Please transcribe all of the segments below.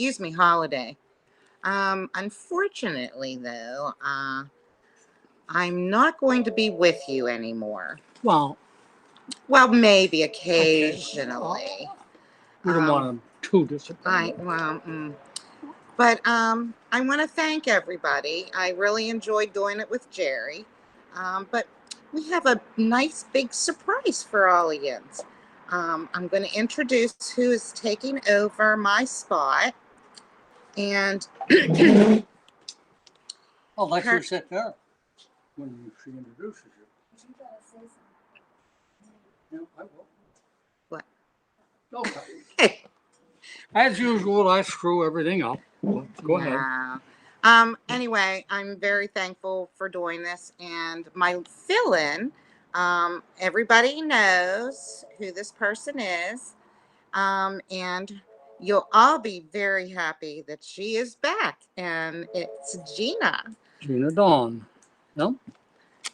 excuse me, holiday. Unfortunately, though, I'm not going to be with you anymore. Well, Well, maybe okay. occasionally. We don't Um, want to too disappointed. But I want to thank everybody. I really enjoyed doing it with Jerry. But we have a nice big surprise for all of you. I'm going to introduce who is taking over my spot. And I'll let her, you sit there when she introduces you. You gotta say something. Yeah, I will. what? Okay. As usual, I screw everything up. Go ahead. Anyway, I'm very thankful for doing this, and my fill-in. Everybody knows who this person is, and you'll all be very happy that she is back, and it's Gina. Gina Dawn. No?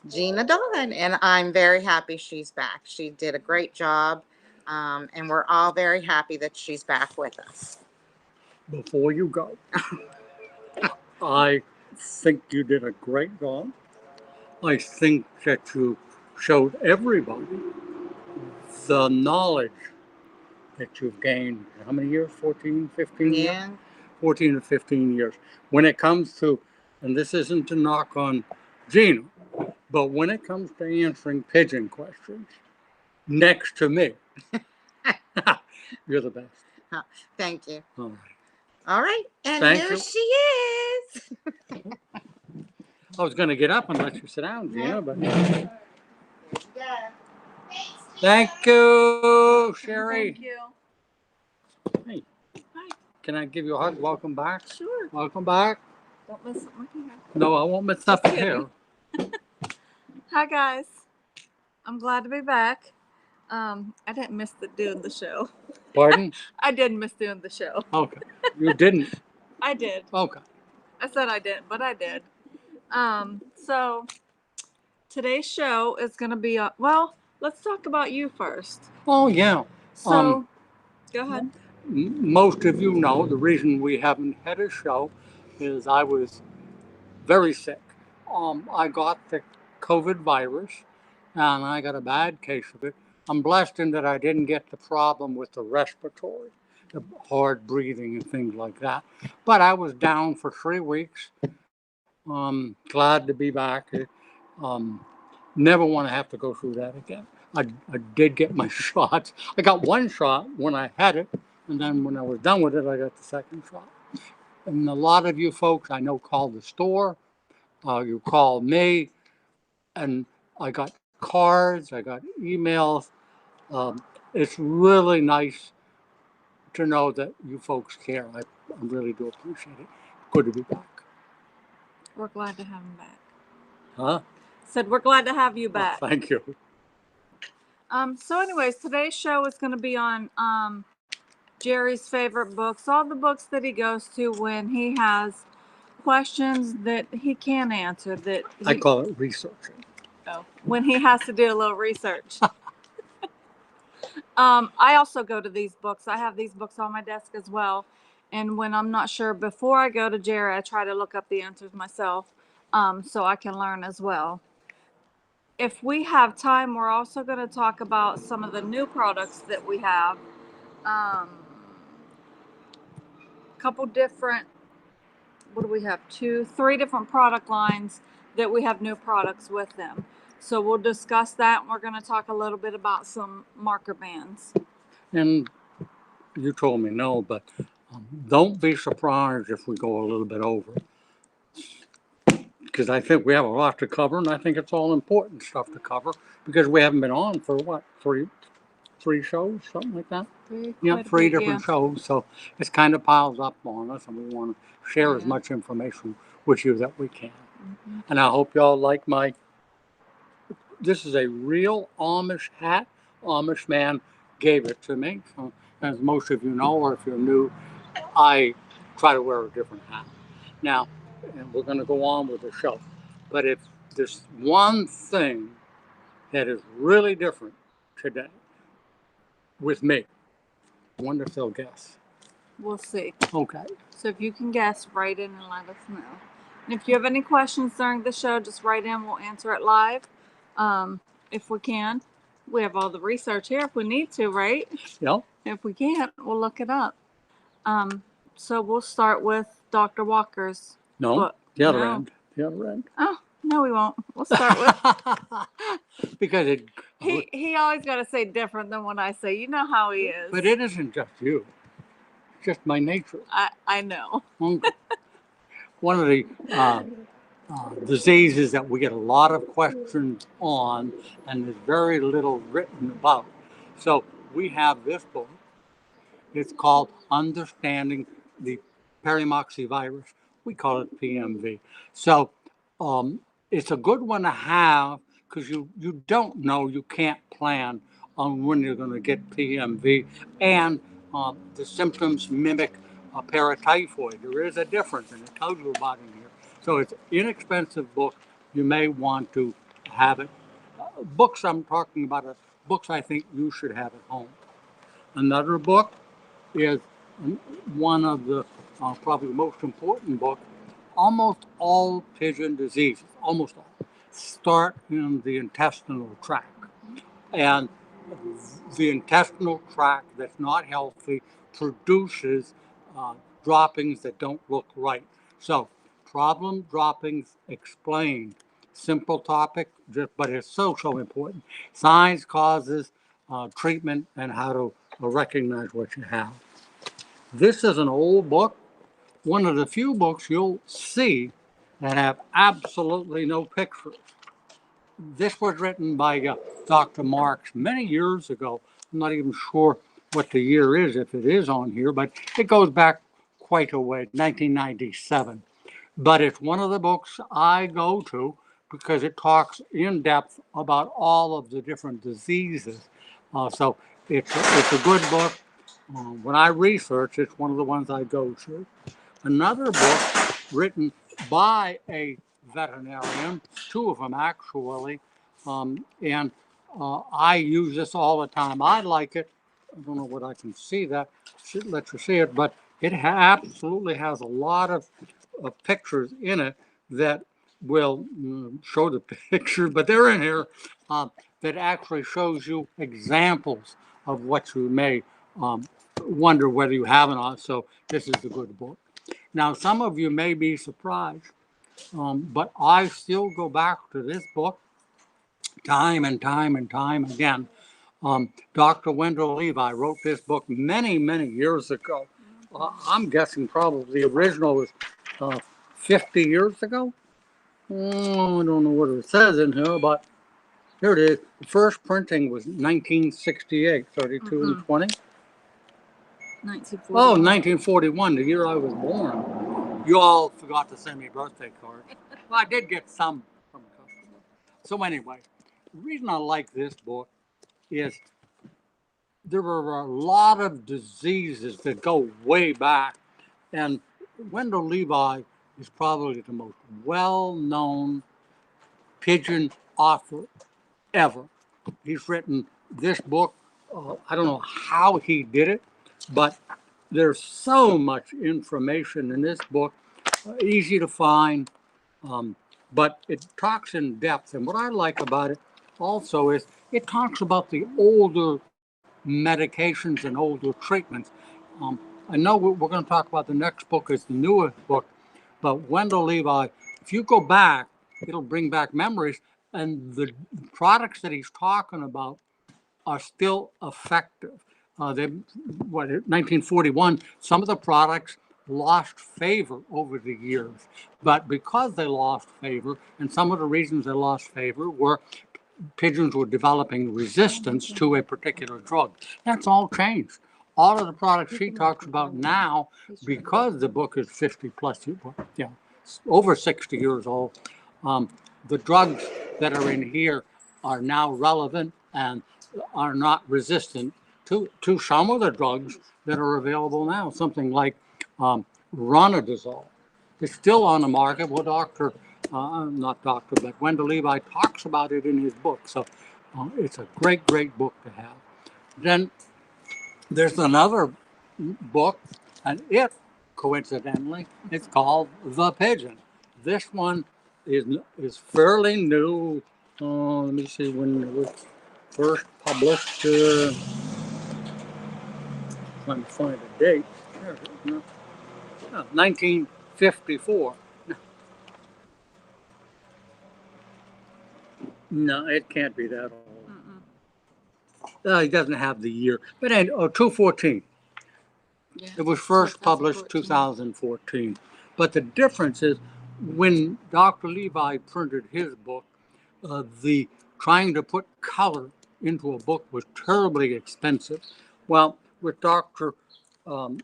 Gina Dawn, and I'm very happy she's back. She did a great job, and we're all very happy that she's back with us. Before you go, I think you did a great job. I think that you showed everybody the knowledge that you've gained. How many years? 14, 15 years? Yeah. 14 to 15 years. When it comes to, and this isn't to knock on Gina, but when it comes to answering pigeon questions, next to me, you're the best. Thank you. All right. All right, and Thank here you. she is. I was going to get up and let you sit down, Gina, but Yeah. thank you, Sherry. Thank you. Hey, Hi. can I give you a hug? Welcome back. Sure. Welcome back. Don't mess up my hair. No, I won't mess up your hair. Hi guys. I'm glad to be back. I didn't miss doing the show. Pardon? I did miss doing the show. Okay. You didn't. I did. Okay. I said I didn't, but I did. So today's show is gonna be well, let's talk about you first. Oh, yeah. So go ahead. Most of you know the reason we haven't had a show is I was very sick. I got the COVID virus and I got a bad case of it. I'm blessed in that I didn't get the problem with the respiratory, the hard breathing and things like that. But I was down for 3 weeks. Glad to be back. Never want to have to go through that again. I did get my shots. I got one shot when I had it, and then when I was done with it, I got the second shot. And a lot of you folks I know called the store. You called me, and I got cards, I got emails. It's really nice to know that you folks care. I really do appreciate it. Good to be back. We're glad to have him back. Huh? Said we're glad to have you back. Oh, thank you. So anyways, today's show is going to be on Jerry's favorite books, all the books that he goes to when he has questions that he can't answer. I call it researching. When he has to do a little research. I also go to these books. I have these books on my desk as well. And when I'm not sure, before I go to Jerry, I try to look up the answers myself so I can learn as well. If we have time, we're also going to talk about some of the new products that we have. A couple different, what do we have? 3 different product lines that we have new products with them. So we'll discuss that. And we're going to talk a little bit about some marker bands. And you told me no, but don't be surprised if we go a little bit over. Because I think we have a lot to cover, and I think it's all important stuff to cover because we haven't been on for what, three shows, something like that? Yeah, 3 different shows. So it's kind of piles up on us, and we want to share as much information with you that we can. Mm-hmm. And I hope y'all like this is a real Amish hat. Amish man gave it to me. So, as most of you know, or if you're new, I try to wear a different hat. Now, and we're going to go on with the show. But if there's one thing that is really different today with me, I wonder if they'll guess. We'll see. Okay. So if you can guess, write in and let us know. And if you have any questions during the show, just write in. We'll answer it live, if we can. We have all the research here if we need to, right? Yep. If we can't, we'll look it up. So we'll start with Dr. Walker's book. The other end. The other end. Oh, no, we won't. We'll start with because it. he always got to say different than what I say. You know how he is. But it isn't just you. It's just my nature. I know. One of the diseases that we get a lot of questions on, and there's very little written about. So we have this book. It's called Understanding the Perimyxovirus. We call it PMV. So it's a good one to have because you don't know, you can't plan on when you're going to get PMV, and the symptoms mimic a paratyphoid. There is a difference, and it tells you about it here. So it's an inexpensive book. You may want to have it. Books I'm talking about are books I think you should have at home. Another book is one of the probably the most important book. Almost all pigeon diseases, almost all, start in the intestinal tract. And the intestinal tract that's not healthy produces droppings that don't look right. So, problem droppings explained. Simple topic, but it's so important. Signs, causes, treatment, and how to recognize what you have. This is an old book, one of the few books you'll see that have absolutely no pictures. This was written by Dr. Marks many years ago. I'm not even sure what the year is, if it is on here, but it goes back quite a way, 1997. But it's one of the books I go to because it talks in depth about all of the different diseases. So it's a good book. When I research, it's one of the ones I go to. Another book written by a veterinarian, two of them actually, and I use this all the time. I like it. I don't know what I can see that, should let you see it, but it absolutely has a lot of pictures in it that will show the pictures, but they're in here, that actually shows you examples of what you may wonder whether you have or not. So this is a good book. Now, some of you may be surprised, but I still go back to this book time and time and time again. Dr. Wendell Levi wrote this book many, many years ago. I'm guessing probably the original was 50 years ago. Oh, I don't know what it says in here, but here it is. The first printing was 1968, 32 and 20. 1941. Oh, 1941, the year I was born. You all forgot to send me a birthday card. Well, I did get some from a customer. So anyway, the reason I like this book is there were a lot of diseases that go way back, and Wendell Levi is probably the most well-known pigeon author ever. He's written this book. I don't know how he did it, but there's so much information in this book, easy to find, but it talks in depth. And what I like about it also is it talks about the older medications and older treatments. I know we're going to talk about the next book is the newest book, but Wendell Levi, if you go back, it'll bring back memories, and the products that he's talking about are still effective. 1941, some of the products lost favor over the years, but because they lost favor, and some of the reasons they lost favor were pigeons were developing resistance to a particular drug. That's all changed. All of the products she talks about now, because the book is 50 plus, over 60 years old, the drugs that are in here are now relevant and are not resistant to some of the drugs that are available now. Something like Ronadazole. It's still on the market. Well, but Wendell Levi talks about it in his book. So it's a great book to have. Then there's another book, And it, coincidentally, is called The Pigeon. This one is fairly new. Let me see when it was first published. Trying to find a date. There it is. No, 1954. No, it can't be that old. He doesn't have the year. But anyway, 214. Yeah. It was first published 2014. But the difference is when Dr. Levi printed his book, the trying to put color into a book was terribly expensive. Well, with um,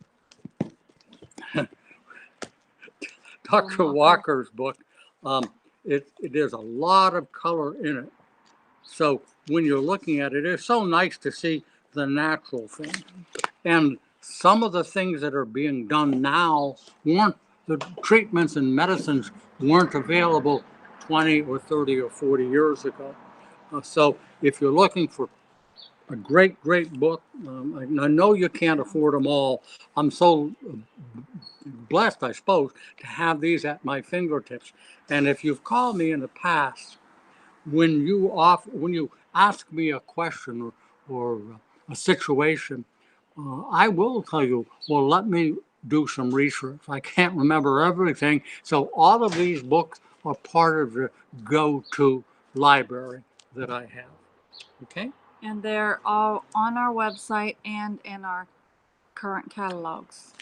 Dr. Walker's book, there's a lot of color in it. So when you're looking at it, it's so nice to see the natural thing. And some of the things that are being done now the treatments and medicines weren't available 20 or 30 or 40 years ago. So if you're looking for a great book, I know you can't afford them all. I'm so blessed, I suppose, to have these at my fingertips. And if you've called me in the past, when you ask me a question or a situation, I will tell you, well, let me do some research. I can't remember everything. So all of these books are part of the go-to library that I have. Okay? And they're all on our website and in our current catalogs.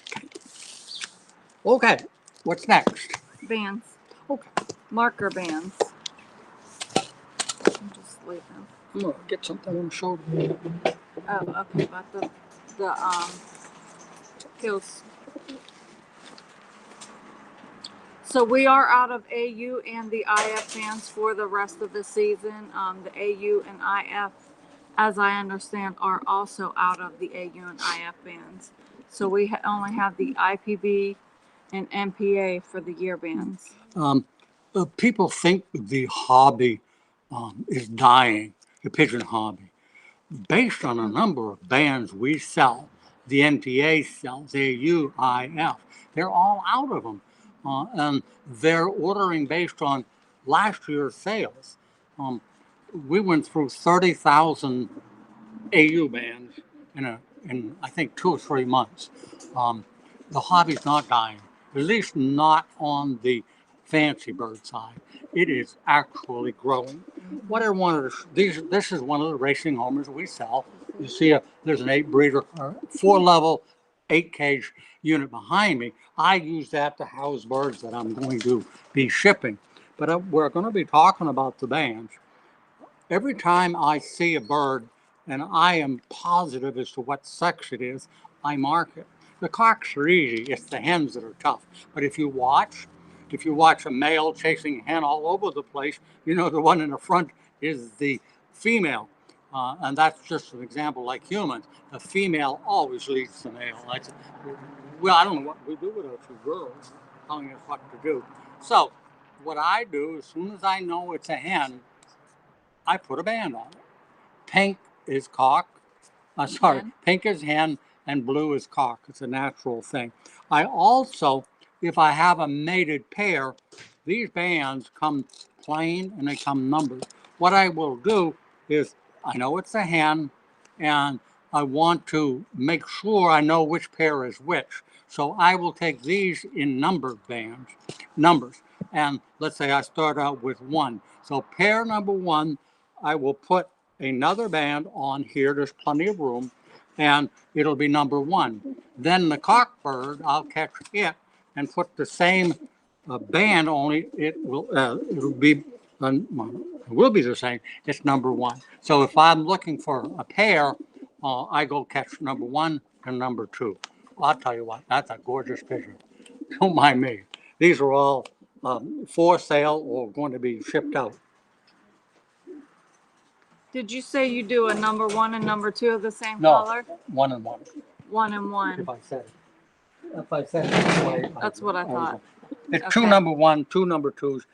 Okay. What's next? Bands. Okay. Marker bands. I'm just leaving. I'm gonna get something on the shoulder. Oh, okay, but the feels. So we are out of AU and the IF bands for the rest of the season. The AU and IF, as I understand, are also out of the AU and IF bands. So we only have the IPB and MPA for the year bands. People think the hobby is dying, the pigeon hobby, based on a number of bands we sell. The NTA sells, AU, IF, they're all out of them. And they're ordering based on last year's sales. We went through 30,000 AU bands in I think 2 or 3 months. The hobby's not dying, at least not on the fancy bird side. It is actually growing. What I wanted to, this is one of the racing homers we sell. You see, there's an 8 breeder, 4-level, 8 cage unit behind me. I use that to house birds that I'm going to be shipping. But we're going to be talking about the bands. Every time I see a bird and I am positive as to what sex it is, I mark it. The cocks are easy, it's the hens that are tough. But if you watch a male chasing a hen all over the place, you know the one in the front is the female. And that's just an example like humans. The female always leads the male. Well, I don't know what we do with our 2 girls telling us what to do. So what I do, as soon as I know it's a hen, I put a band on it. Pink is cock. Pink is hen and blue is cock. It's a natural thing. I also, if I have a mated pair, these bands come plain and they come numbered. What I will do is, I know it's a hen and I want to make sure I know which pair is which. So I will take these in numbers. And let's say I start out with 1. So pair number 1, I will put another band on here. There's plenty of room, and it'll be number 1. Then the cockbird, I'll catch it and put the same band, only it'll be the same. It's number 1. So if I'm looking for a pair, I go catch number 1 and number 2. I'll tell you what, that's a gorgeous pigeon. Don't mind me. These are all for sale or going to be shipped out. Did you say you do a number 1 and number 2 of the same No, color? 1 and 1. 1 and 1. If I said it that way, That's what I thought. It's Okay. 2 number 1, 2 number 2s.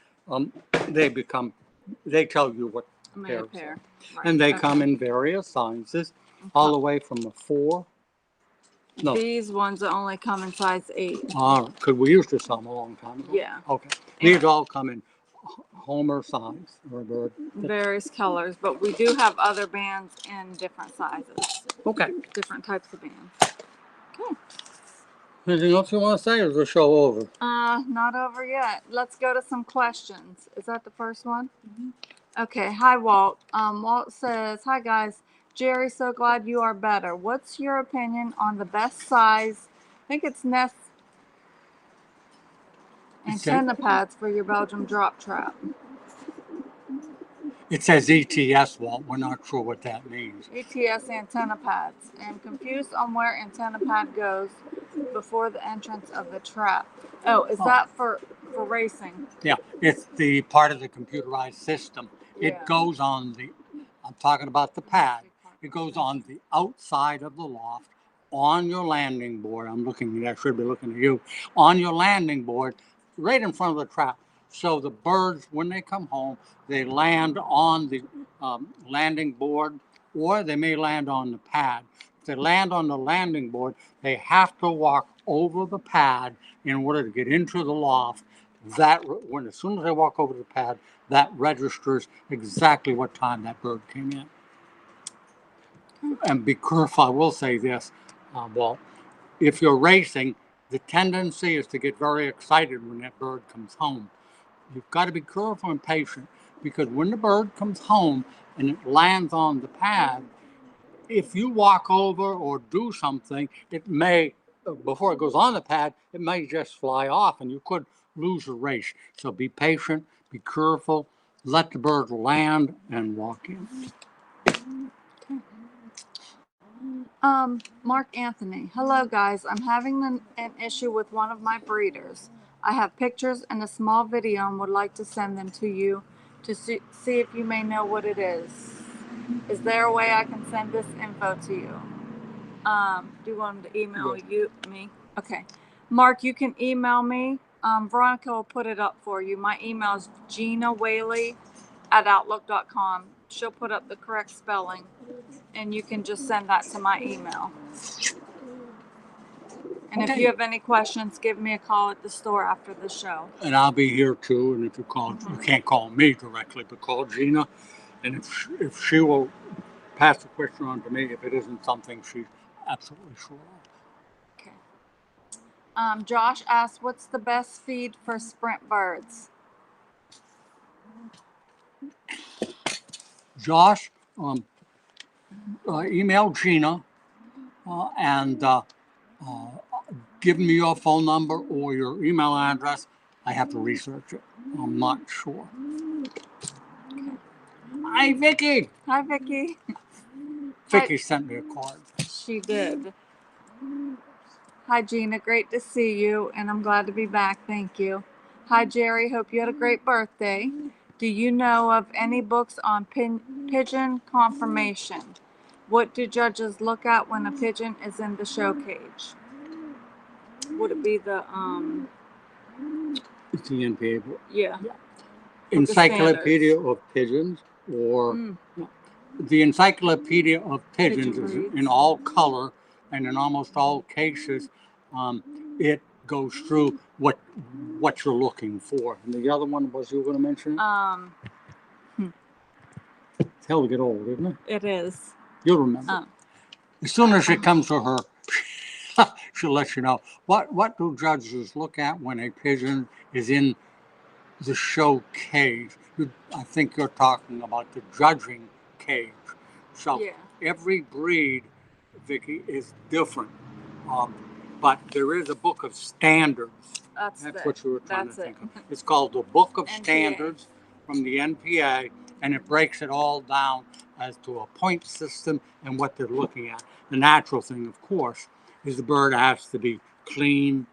They tell you what pairs. Right. And they come in various sizes, all the way from a 4 No. These ones only come in size 8. All right, because we used to sell them a long time ago. Yeah. Okay. These all come in Homer size or bird. Various colors, but we do have other bands in different sizes, Okay. different types of bands. Okay. Anything else you want to say, or is the show over? Not over yet. Let's go to some questions. Is that the first one? Okay. Hi, Walt. Walt says, "Hi guys. Jerry, so glad you are better. What's your opinion on the best size? I think it's nest antenna pads for your Belgium drop trap." It says ETS, Walt. We're not sure what that means. ETS antenna pads. And confused on where antenna pad goes before the entrance of the trap. Oh, is that for racing? Yeah, it's the part of the computerized system. Yeah. It goes on the, I'm talking about the pad. It goes on the outside of the loft on your landing board. I should be looking at you. On your landing board, right in front of the trap. So the birds, when they come home, they land on the landing board, or they may land on the pad. If they land on the landing board, they have to walk over the pad in order to get into the loft. That when as soon as they walk over the pad, that registers exactly what time that bird came in. And be careful, I will say this, Walt, if you're racing, the tendency is to get very excited when that bird comes home. You've got to be careful and patient, because when the bird comes home and it lands on the pad, if you walk over or do something, it may, before it goes on the pad, it may just fly off and you could lose the race. So be patient, be careful, let the bird land and walk in. Mark Anthony. Hello, guys. I'm having an issue with one of my breeders. I have pictures and a small video and would like to send them to you to see if you may know what it is. Is there a way I can send this info to you? Do you want them to email me? Okay. Mark, you can email me. Veronica will put it up for you. My email is ginawhaley@outlook.com. She'll put up the correct spelling, and you can just send that to my email. And if you have any questions, give me a call at the store after the show. And I'll be here too. And if you call, you can't call me directly, but call Gina. And if she will pass the question on to me, if it isn't something she's absolutely sure of. Okay. Josh asked, "What's the best feed for sprint birds?" Josh, email Gina and give me your phone number or your email address. I have to research it. I'm not sure. Okay. Hi, Vicky. Hi, Vicky. Vicky sent me a card. She did. Hi, Gina. Great to see you, and I'm glad to be back. Thank you. Hi, Jerry. Hope you had a great birthday. Do you know of any books on pigeon conformation? What do judges look at when a pigeon is in the show cage? Would it be the It's the NPA book. Yeah. Encyclopedia of Pigeons, or the Encyclopedia of Pigeons is in all color, and in almost all cases, it goes through what you're looking for. And the other one was, you were going to mention it? It's hell to get old, isn't it? It is. You'll remember. As soon as it comes to her, she'll let you know. What do judges look at when a pigeon is in the show cage? I think you're talking about the judging cage. So every breed, Vicky, is different. But there is a book of standards. That's what you were trying to think of. It's called the Book of Standards from the NPA, and it breaks it all down as to a point system and what they're looking at. The natural thing, of course, is the bird has to be clean.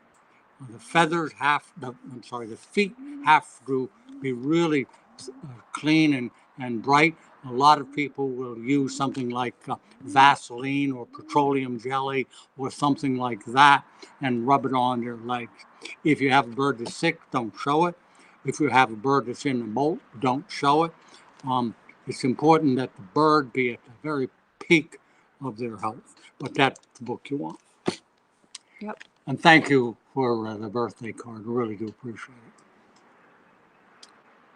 The feathers the feet have to be really clean and bright. A lot of people will use something like Vaseline or petroleum jelly or something like that and rub it on their legs. If you have a bird that's sick, don't show it. If you have a bird that's in the molt, don't show it. It's important that the bird be at the very peak of their health. But that's the book you want. Yep. And thank you for the birthday card. Really do appreciate it.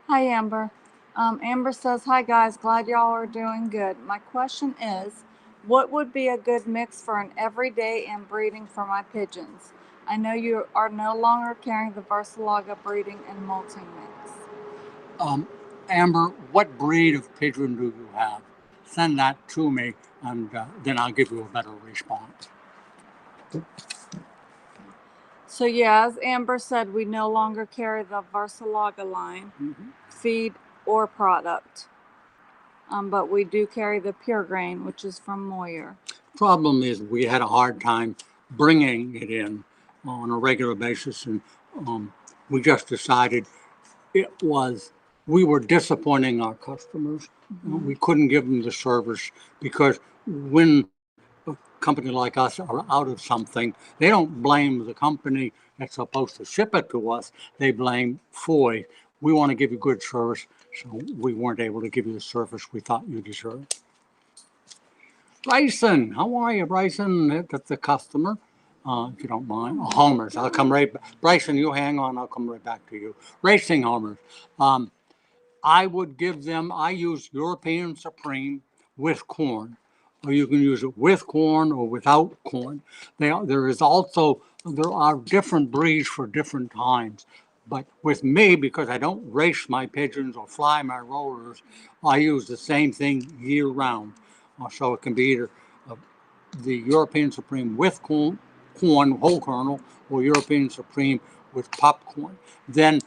Hi, Amber. Amber says, "Hi guys, glad y'all are doing good. My question is, what would be a good mix for an everyday inbreeding for my pigeons? I know you are no longer carrying the Versalaga breeding and molting mix." Amber, what breed of pigeon do you have? Send that to me, and then I'll give you a better response. So yeah, as Amber said, we no longer carry the Versalaga line, feed or product. But we do carry the pure grain, which is from Moyer. Problem is, we had a hard time bringing it in on a regular basis, and we just decided we were disappointing our customers. We couldn't give them the service because when a company like us are out of something, they don't blame the company that's supposed to ship it to us. They blame Foy. We want to give you good service, so we weren't able to give you the service we thought you deserved. Bryson, how are you, Bryson? That's the customer, if you don't mind. Homers, I'll come right back. Bryson, you hang on, I'll come right back to you. Racing homers. I would give them, I use European Supreme with corn, or you can use it with corn or without corn. There are different breeds for different times. But with me, because I don't race my pigeons or fly my rollers, I use the same thing year round. So it can be either the European Supreme with corn, whole kernel, or European Supreme with popcorn. Then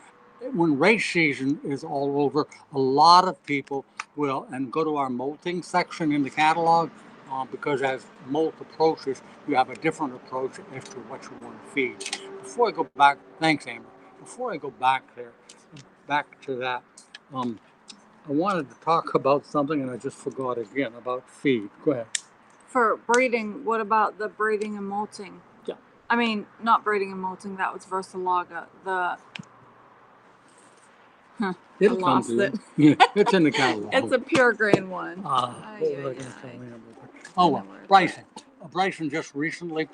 when race season is all over, a lot of people will and go to our molting section in the catalog because as molt approaches, you have a different approach as to what you want to feed. Before I go back, thanks, Amber. Before I go back to that, I wanted to talk about something and I just forgot again about feed. Go ahead. For breeding, what about the breeding and molting? Yeah. I mean, not breeding and molting, that was Versalaga. It'll come to you. Yeah, it's in the catalog. It's a pure grain one. What was I going to tell Amber? Oh, well, Bryson. Bryson just recently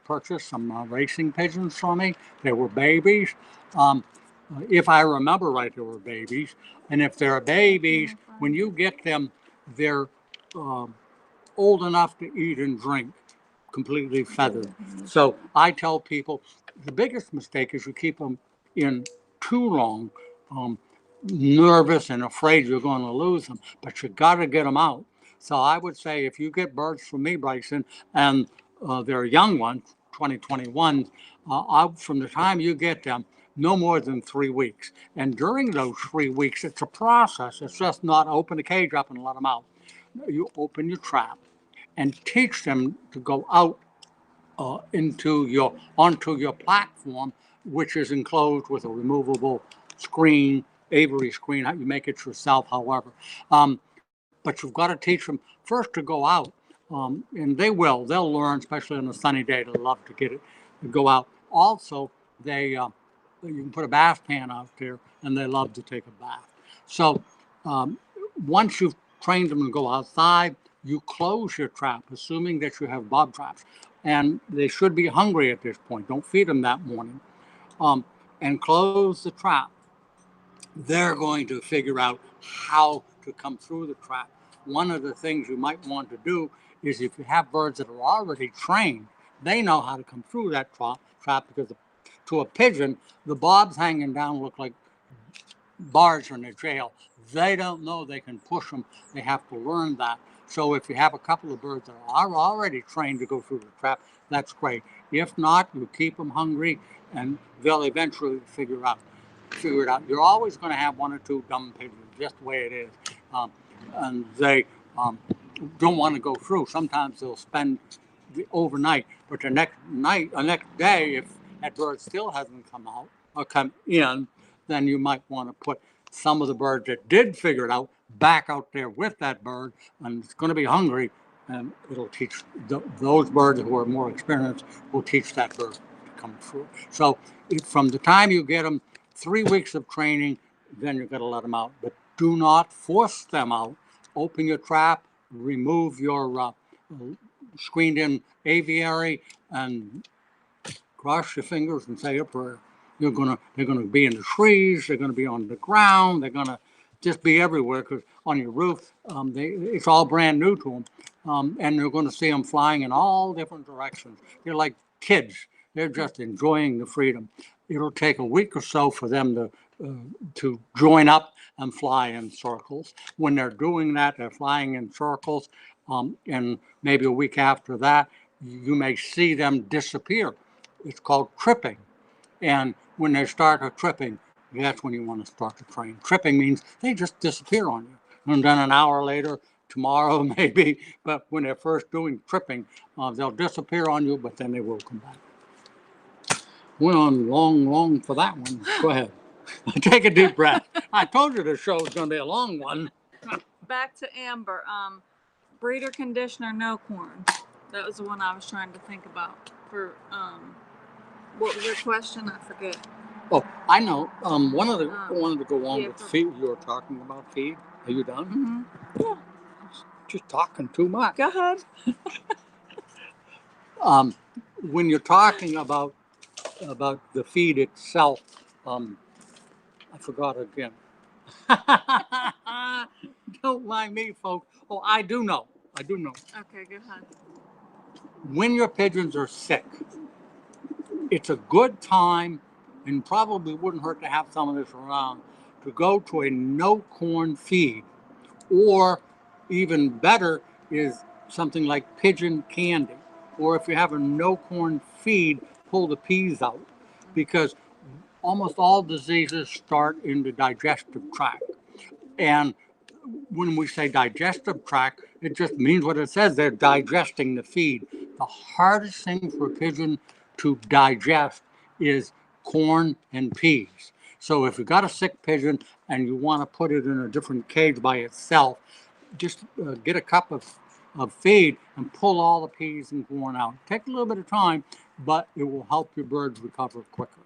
purchased some racing pigeons from me. They were babies. If I remember right, they were babies. And if they're babies, when you get them, they're old enough to eat and drink, completely feathered. So I tell people the biggest mistake is you keep them in too long, nervous and afraid you're going to lose them, but you got to get them out. So I would say if you get birds from me, Bryson, and they're young ones, 2021, from the time you get them, no more than 3 weeks. And during those 3 weeks, it's a process. It's just not open the cage up and let them out. You open your trap and teach them to go out onto your platform, which is enclosed with a removable screen, aviary screen. You make it yourself, however. But you've got to teach them first to go out, and they'll learn, especially on a sunny day. They love to get it to go out. Also, you can put a bath pan out there, and they love to take a bath. So once you've trained them to go outside, you close your trap, assuming that you have bob traps. And they should be hungry at this point. Don't feed them that morning. And close the trap. They're going to figure out how to come through the trap. One of the things you might want to do is if you have birds that are already trained, they know how to come through that trap because to a pigeon, the bobs hanging down look like bars in a jail. They don't know they can push them. They have to learn that. So if you have a couple of birds that are already trained to go through the trap, that's great. If not, you keep them hungry and they'll eventually figure it out. You're always going to have one or two dumb pigeons, just the way it is. And they don't want to go through. Sometimes they'll spend the overnight, but the next day, if that bird still hasn't come out or come in, then you might want to put some of the birds that did figure it out back out there with that bird, and it's going to be hungry, and it'll teach those birds who are more experienced will teach that bird to come through. So from the time you get them 3 weeks of training, then you're going to let them out, but do not force them out. Open your trap, remove your screened in aviary, and cross your fingers and say a prayer. They're gonna be in the trees. They're gonna be on the ground. They're gonna just be everywhere because on your roof, it's all brand new to them, and they're going to see them flying in all different directions. They're like kids. They're just enjoying the freedom. It'll take a week or so for them to join up and fly in circles. When they're doing that, they're flying in circles, and maybe a week after that, you may see them disappear. It's called tripping. And when they start tripping, that's when you want to start to train. Tripping means they just disappear on you. And then an hour later, tomorrow maybe, but when they're first doing tripping, they'll disappear on you, but then they will come back. Went on long for that one. Go ahead. Take a deep breath. I told you the show was going to be a long one. Back to Amber. Breeder conditioner, no corn. That was the one I was trying to think about for what was your question? I forget. Oh, I know. Wanted to go on with feed. You were talking about feed. Are you done? Mm-hmm. Yeah. Just talking too much. Go ahead. When you're talking about the feed itself, I forgot again. Don't mind me, folks. Oh, I do know. Okay, go ahead. When your pigeons are sick, it's a good time, and probably wouldn't hurt to have some of this around, to go to a no corn feed, or even better is something like pigeon candy, or if you have a no corn feed, pull the peas out, because almost all diseases start in the digestive tract. And when we say digestive tract, it just means what it says. They're digesting the feed. The hardest thing for a pigeon to digest is corn and peas. So if you got a sick pigeon and you want to put it in a different cage by itself, just get a cup of feed and pull all the peas and corn out. Take a little bit of time, but it will help your birds recover quicker.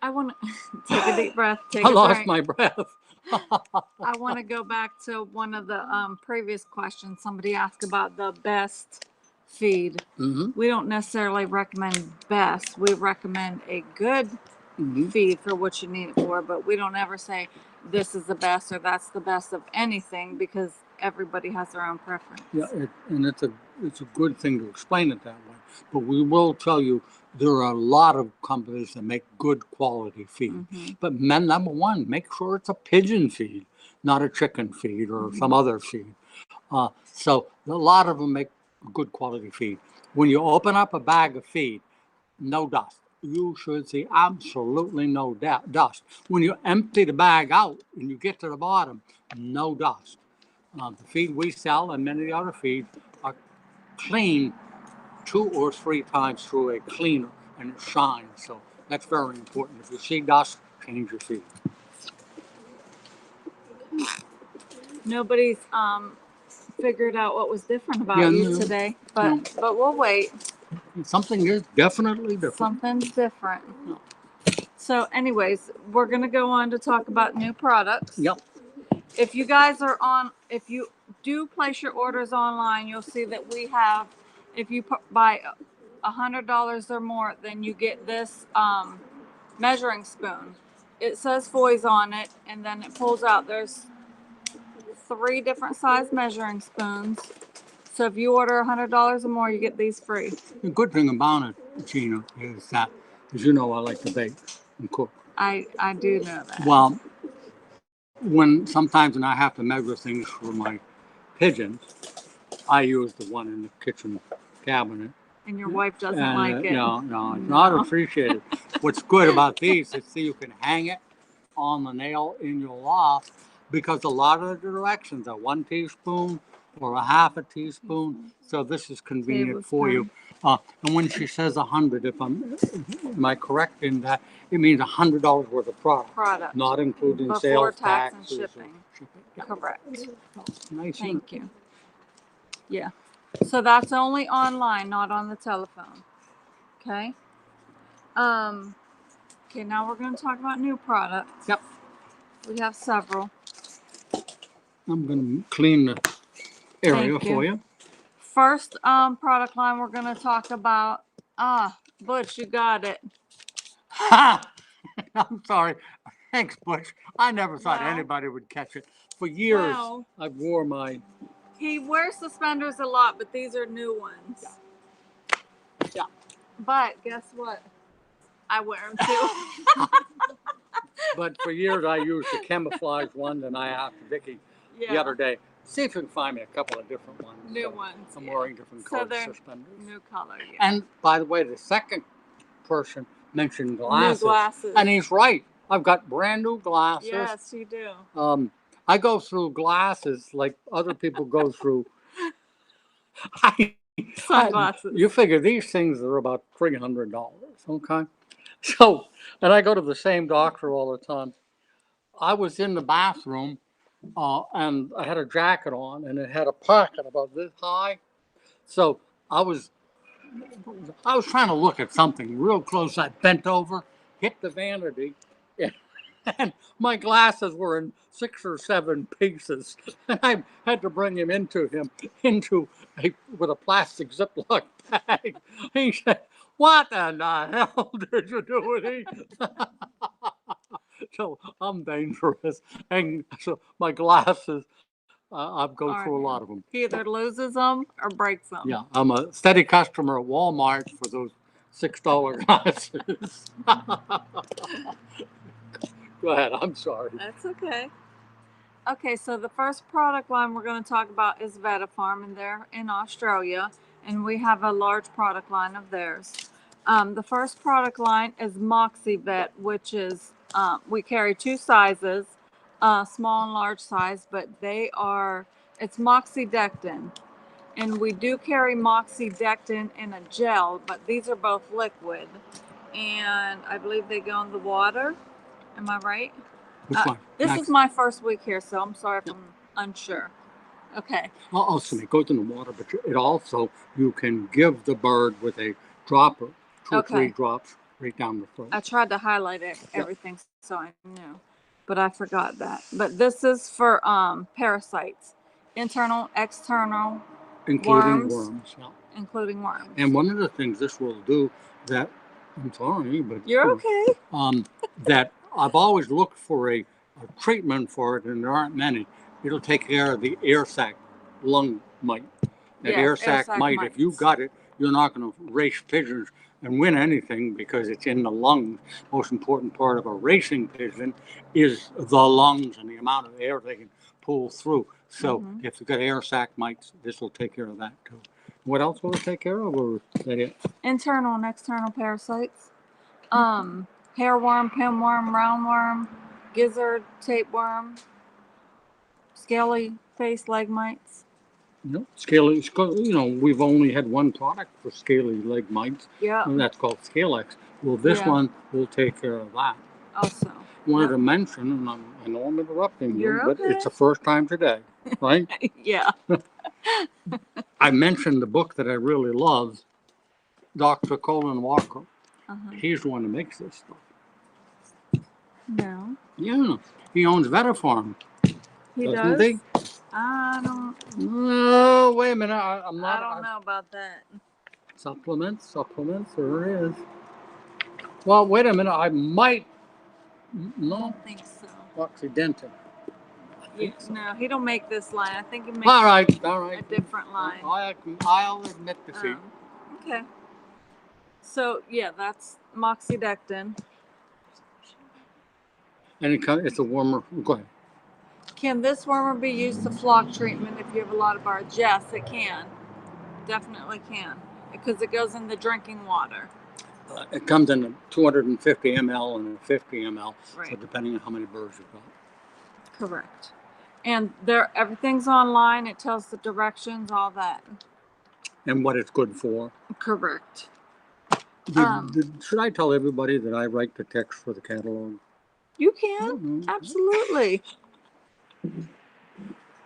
I want to take a deep breath. I lost my breath. I want to go back to one of the previous questions. Somebody asked about the best feed. Mm-hmm. We don't necessarily recommend best. We recommend a good feed for what you need it for, but we don't ever say this is the best or that's the best of anything, because everybody has their own preference. Yeah, and it's a good thing to explain it that way. But we will tell you there are a lot of companies that make good quality feed. Mm-hmm. But number one, make sure it's a pigeon feed, not a chicken feed or some other feed. So a lot of them make good quality feed. When you open up a bag of feed, no dust. You should see absolutely no dust. When you empty the bag out and you get to the bottom, no dust. The feed we sell and many of the other feeds are cleaned 2 or 3 times through a cleaner, and it shines. So that's very important. If you see dust, change your feed. Nobody's figured out what was different about you today, but we'll wait. Something is definitely different. Something's different. No. So anyways, we're going to go on to talk about new products. Yep. If you guys are if you do place your orders online, you'll see that we have, if you buy $100 or more, then you get this measuring spoon. It says Foy's on it, and then it pulls out. There's 3 different size measuring spoons. So if you order $100 or more, you get these free. The good thing about it, Gina, is that, as you know, I like to bake and cook. I do know that. Well, sometimes when I have to measure things for my pigeons, I use the one in the kitchen cabinet. And your wife doesn't like it. No, it's not appreciated. What's good about these is you can hang it on the nail in your loft, because a lot of the directions are 1 teaspoon or a half a teaspoon. So this is convenient for you. And when she says 100, am I correct in that? It means $100 worth of product. Not including before sales tax tax and shipping. Yeah. Correct. Nice. Thank you. Yeah. So that's only online, not on the telephone. Okay. Okay, now we're going to talk about new products. Yep. We have several. I'm going to clean the area for you. First product line we're going to talk about, Butch, you got it. Ha! I'm sorry. Thanks, Butch. I never thought Well- anybody would catch it. For years, Well- I wore my. He wears suspenders a lot, but these are new ones. Yeah. But guess what? I wear them too. But for years, I used the camouflage ones, and I asked Vicky the other day, see if you can find me a couple of different ones. New So ones. I'm yeah. wearing different So colored they're suspenders. new color. Yeah. And by the way, the second person mentioned glasses. New glasses. And he's right. I've got brand new glasses. Yes, you do. I go through glasses like other people go through. Sunglasses. You figure these things are about $300, okay? So, and I go to the same doctor all the time. I was in the bathroom and I had a jacket on and it had a pocket about this high. So I was trying to look at something real close. I bent over, hit the vanity, and my glasses were in 6 or 7 pieces. And I had to bring him into with a plastic Ziploc bag. He said, "What in the hell did you do with these?" So I'm dangerous, and so my glasses, I go through a lot of them. He either loses them or breaks them. Yeah, I'm a steady customer at Walmart for those $6 glasses. Go ahead, I'm sorry. That's okay. Okay, so the first product line we're going to talk about is Vetafarm, and they're in Australia, and we have a large product line of theirs. The first product line is Moxie Vet, which is, we carry 2 sizes, small and large size, but it's Moxidectin. And we do carry Moxidectin in a gel, but these are both liquid. And I believe they go in the water. Am I right? Which one? This Max? is my first week here, so I'm sorry if I'm unsure. Okay. Also, it goes in the water, but it also, you can give the bird with a dropper, 2 or 3 drops right down the throat. I tried to highlight everything so I knew, but I forgot that. But this is for parasites, internal, external, Including worms. Yeah. Including worms. And one of the things this will do that, I'm sorry, but You're okay. That I've always looked for a treatment for it, and there aren't many. It'll take care of the air sac lung mite. That Yes, air sac mite, mites. if you got it, you're not going to race pigeons and win anything because it's in the lungs. Most important part of a racing pigeon is the lungs and the amount of air they can pull through. So if you've got air sac mites, this will take care of that too. What else will it take care of, or is that it? Internal and external parasites. Hairworm, pinworm, roundworm, gizzard, tapeworm, scaly face leg mites. Scaly, we've only had one product for scaly leg mites, Yeah. and that's called Scalex. Well, this one will take care of that. Also. Wanted to mention, and I know I'm interrupting you, You're but okay. it's the first time today, right? Yeah. I mentioned the book that I really love, Dr. Colin Walker. He's the one that makes this stuff. No. Yeah, he owns Vetafarm. He doesn't does? he? I don't. No, wait a minute. I'm not. I don't know about that. Supplements, there is. Well, wait a minute. I might. I No, don't think so. Occidental. No, he don't make this line. I think he makes All right. a different line. I'll admit defeat. Okay. So yeah, that's Moxidectin. And it's a warmer. Go ahead. Can this wormer be used to flock treatment if you have a lot of birds? Yes, it can. Definitely can. Because it goes in the drinking water. It comes in a 250 ml and a 50 ml. Right. So depending on how many birds you've got. Correct. And everything's online. It tells the directions, all that. And what it's good for. Correct. Should I tell everybody that I write the text for the catalog? You can. Absolutely.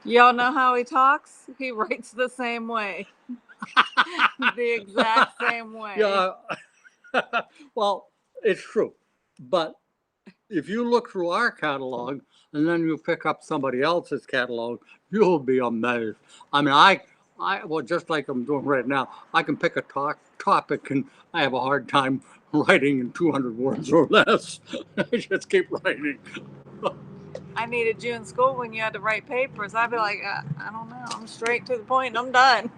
Y'all know how he talks? He writes the same way. The exact same way. Yeah. Well, it's true. But if you look through our catalog and then you pick up somebody else's catalog, you'll be amazed. I mean, well, just like I'm doing right now, I can pick a topic, and I have a hard time writing in 200 words or less. I just keep writing. I needed you in school when you had to write papers. I'd be like, I don't know. I'm straight to the point. I'm done.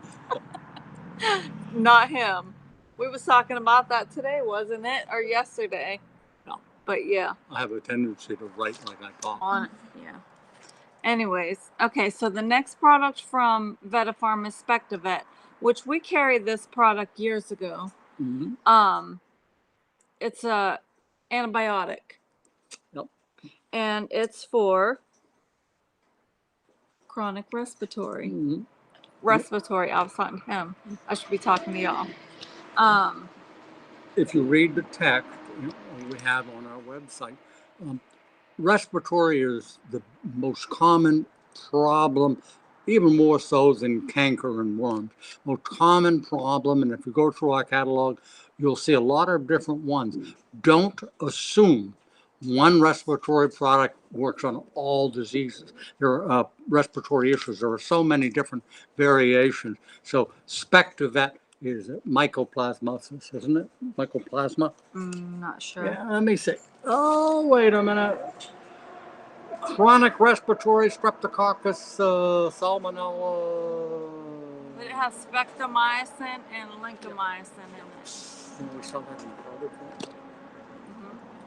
Not him. We was talking about that today, wasn't it? Or yesterday? No. But yeah. I have a tendency to write like I talk. On it. Yeah. Anyways, okay, so the next product from Vetafarm is Spectavet, which we carried this product years ago. Mm-hmm. It's a antibiotic. Yep. And it's for chronic respiratory. Mm-hmm. Respiratory. I was talking to him. I should be talking to y'all. If you read the text we have on our website, respiratory is the most common problem, even more so than canker and worms. Most common problem, and if you go through our catalog, you'll see a lot of different ones. Don't assume one respiratory product works on all diseases. There are respiratory issues. There are so many different variations. So Spectavet is mycoplasmosis, isn't it? Mycoplasma? Not sure. Yeah, let me see. Oh, wait a minute. Chronic respiratory streptococcus, salmonella. But it has spectromycin and lincomycin in it. We saw that in the product.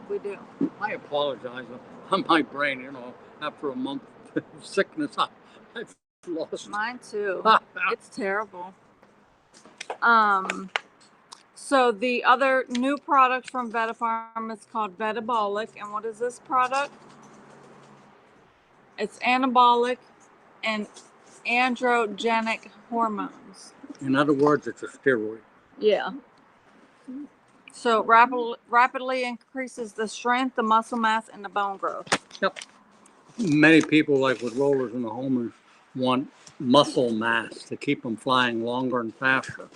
We do. I apologize. On my brain, after a month of sickness, I've lost. Mine too. It's terrible. So the other new product from Vetafarm is called Vetabolic. And what is this product? It's anabolic and androgenic hormones. In other words, it's a steroid. Yeah. So rapidly increases the strength, the muscle mass, and the bone growth. Yep. Many people, like with rollers and the homers, want muscle mass to keep them flying longer and faster.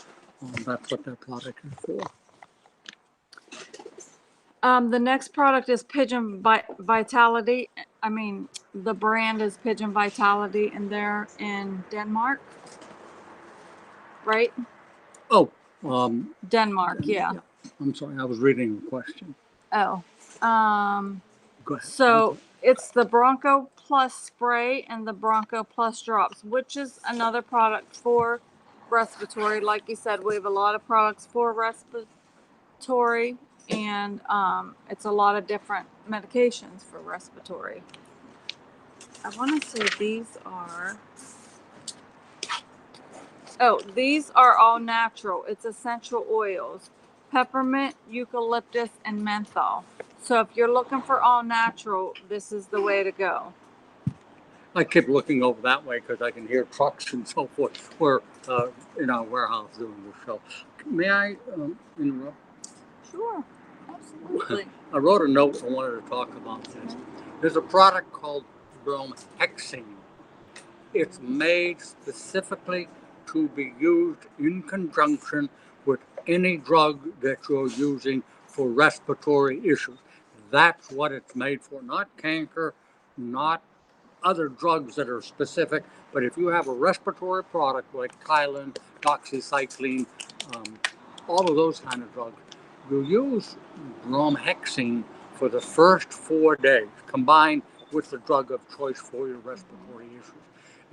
That's what that product is for. The next product is Pigeon Vitality. I mean, the brand is Pigeon Vitality, and they're in Denmark, right? Oh, Denmark, yeah. I'm sorry, I was reading a question. Oh, Go ahead. so it's the Bronco Plus spray and the Bronco Plus drops, which is another product for respiratory. Like you said, we have a lot of products for respiratory, and it's a lot of different medications for respiratory. I want to say these are all natural. It's essential oils, peppermint, eucalyptus, and menthol. So if you're looking for all natural, this is the way to go. I keep looking over that way because I can hear trucks and so forth. We're in our warehouse doing the show. May I interrupt? Sure, absolutely. I wrote a note. I wanted to talk about this. There's a product called bromhexine. It's made specifically to be used in conjunction with any drug that you're using for respiratory issues. That's what it's made for, not canker, not other drugs that are specific, but if you have a respiratory product like Tylenol, doxycycline, all of those kind of drugs, you use bromhexine for the first 4 days, combined with the drug of choice for your respiratory issues.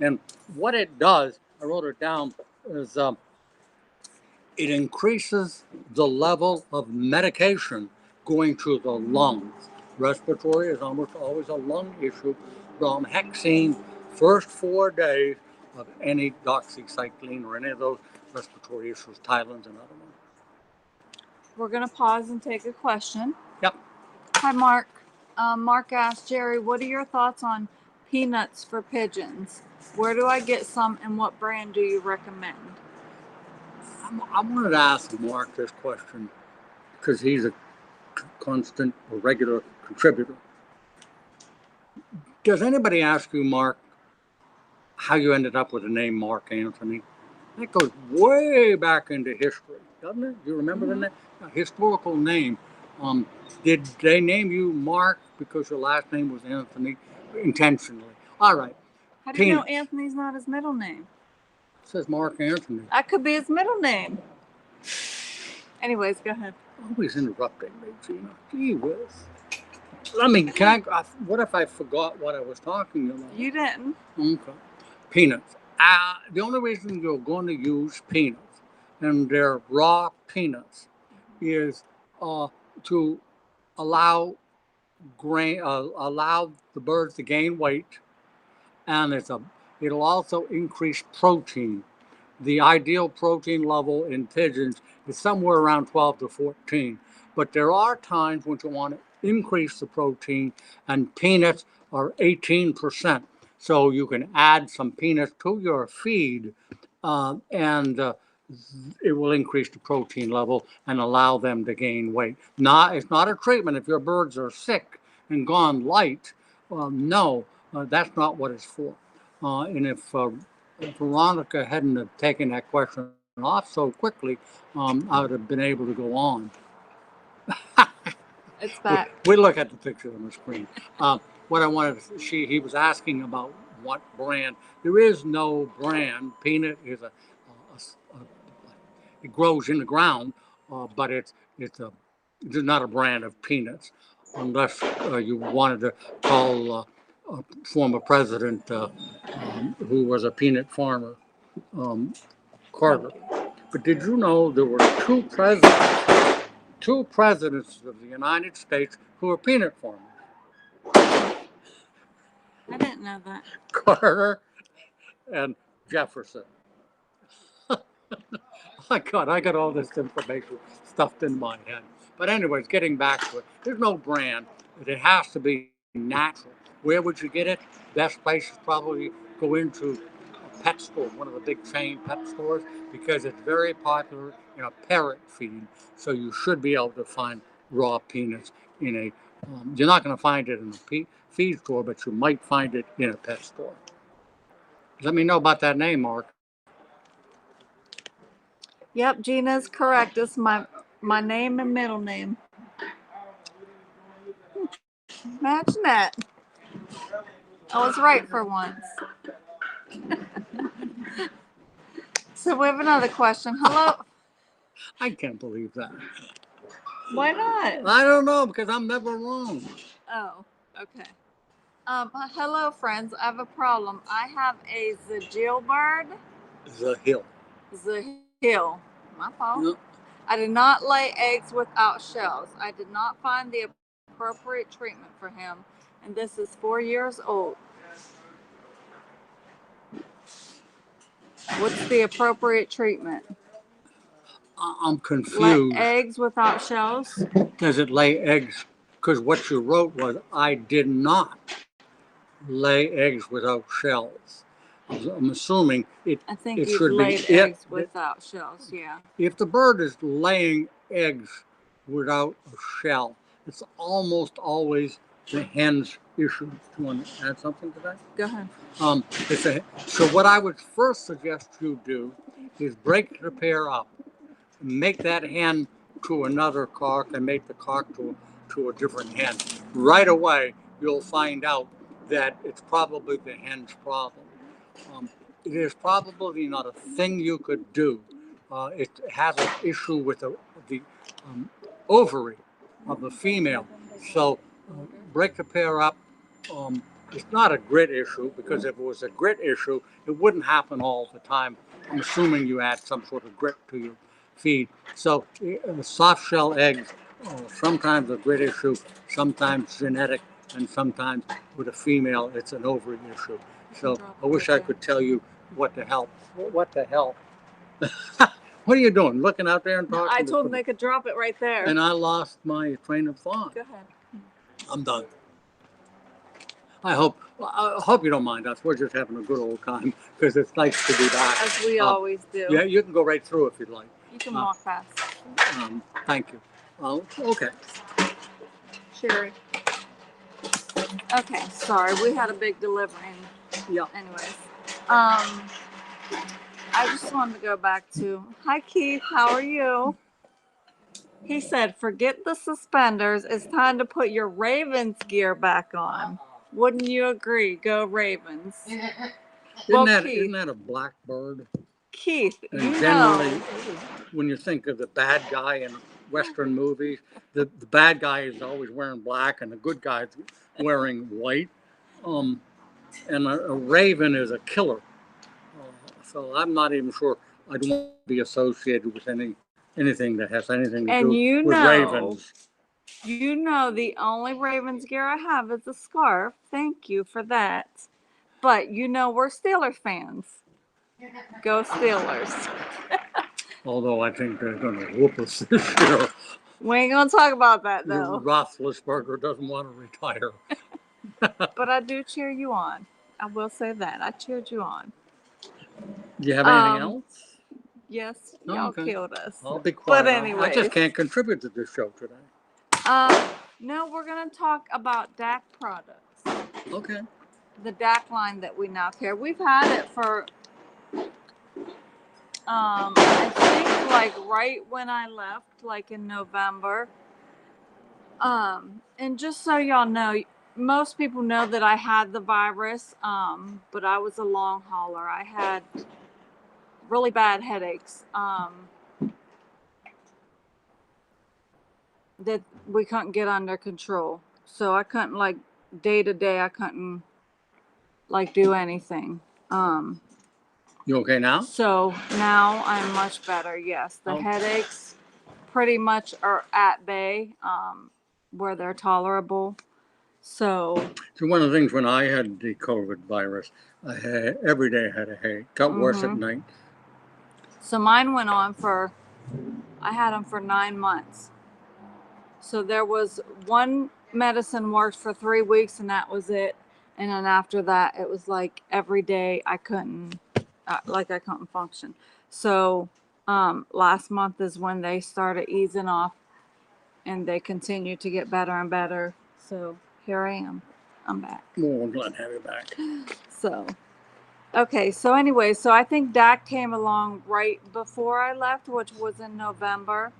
And what it does, I wrote it down, is it increases the level of medication going to the lungs. Respiratory is almost always a lung issue. Bromhexine, first 4 days of any doxycycline or any of those respiratory issues, Tylenol and other ones. We're going to pause and take a question. Yep. Hi, Mark. Mark asked, Jerry, what are your thoughts on peanuts for pigeons? Where do I get some, and what brand do you recommend? I wanted to ask Mark this question because he's a constant or regular contributor. Does anybody ask you, Mark, how you ended up with the name Mark Anthony? That goes way back into history, doesn't it? Do you remember the historical name? Did they name you Mark because your last name was Anthony intentionally? All right. How do you know Anthony's not his middle name? It says Mark Anthony. That could be his middle name. Anyways, go ahead. Always interrupting me, Gina. Gee whiz. I mean, what if I forgot what I was talking about? You didn't. Okay. Peanuts. The only reason you're going to use peanuts, and they're raw peanuts, is to allow allow the birds to gain weight, and it'll also increase protein. The ideal protein level in pigeons is somewhere around 12 to 14. But there are times when you want to increase the protein, and peanuts are 18%. So you can add some peanuts to your feed, and it will increase the protein level and allow them to gain weight. It's not a treatment if your birds are sick and gone light. No, that's not what it's for. And if Veronica hadn't have taken that question off so quickly, I would have been able to go on. It's back. We look at the picture on the screen. What I wanted to he was asking about what brand. There is no brand. Peanut is it grows in the ground, but it's not a brand of peanuts, unless you wanted to call a former president who was a peanut farmer, Carter. But did you know there were two presidents of the United States who were peanut farmers? I didn't know that. Carter and Jefferson. My God, I got all this information stuffed in my head. But anyways, getting back to it, there's no brand. It has to be natural. Where would you get it? Best place is probably go into a pet store, one of the big chain pet stores, because it's very popular in a parrot feed. So you should be able to find raw peanuts in a. You're not going to find it in a feed store, but you might find it in a pet store. Let me know about that name, Mark. Yep, Gina's correct. It's my name and middle name. Imagine that. I was right for once. So we have another question. Hello. I can't believe that. Why not? I don't know, because I'm never wrong. Oh, okay. Hello, friends. I have a problem. I have a Zagilbird. Zahil. Zahil. My fault. No. I did not lay eggs without shells. I did not find the appropriate treatment for him, and this is 4 years old. What's the appropriate treatment? I'm confused. Lay eggs without shells? Does it lay eggs? Because what you wrote was, I did not lay eggs without shells. I'm assuming I think it you've should laid be eggs without shells, yeah. If the bird is laying eggs without a shell, it's almost always the hen's issue. Do you want to add something to that? Go ahead. So what I would first suggest you do is break the pair up, make that hen to another cock, and make the cock to a different hen. Right away, you'll find out that it's probably the hen's problem. It is probably not a thing you could do. It has an issue with the ovary of the female. So break the pair up. It's not a grit issue, because if it was a grit issue, it wouldn't happen all the time. I'm assuming you add some sort of grit to your feed. So soft shell eggs, sometimes a grit issue, sometimes genetic, and sometimes with a female, it's an ovary issue. So I wish I could tell you what the hell. What the hell? What are you doing? Looking out there and talking? I told them they could drop it right there. And I lost my train of thought. Go ahead. I'm done. I hope you don't mind us. We're just having a good old time, because it's nice to be back. As we always do. Yeah, you can go right through if you'd like. You can walk fast. Thank you. Okay. Sherry. Okay, sorry. We had a big delivery. Yeah. Anyways. I just wanted to go back to, hi Keith, how are you? He said, forget the suspenders. It's time to put your Ravens gear back on. Wouldn't you agree? Go Ravens. Isn't that a black bird? Keith, And you generally, know, when you think of the bad guy in Western movies, the bad guy is always wearing black and the good guy's wearing white. Um, and a raven is a killer. So I'm not even sure I'd want to be associated with anything that has anything to and do with ravens. the only Ravens gear I have is a scarf. Thank you for that. But we're Steelers fans. Go Steelers. Although I think they're going to whoop us this year. We ain't gonna talk about that though. Roethlisberger doesn't want to retire. But I do cheer you on. I will say that. I cheered you on. Do you have anything Um, else? yes, No, y'all okay. killed us. I'll be But quiet. I just anyways, can't contribute to this show today. no, we're gonna talk about DAC products. Okay. The DAC line that we now carry. We've had it for I think like right when I left, like in November. And just so y'all know, most people know that I had the virus, but I was a long hauler. I had really bad headaches that we couldn't get under control. So I couldn't like day to day. I couldn't like do anything. You okay now? So now I'm much better. Yes, the headaches pretty much are at bay, where they're tolerable. So one of the things when I had the COVID virus, I had every day I had a headache. Got worse at night. So mine went on I had them for 9 months. So there was one medicine worked for 3 weeks and that was it. And then after that, it was like every day I couldn't function. So last month is when they started easing off and they continue to get better and better. So here I am. I'm back. Well, I'm glad to have you back. So, okay. So anyway, so I think DAC came along right before I left, which was in November.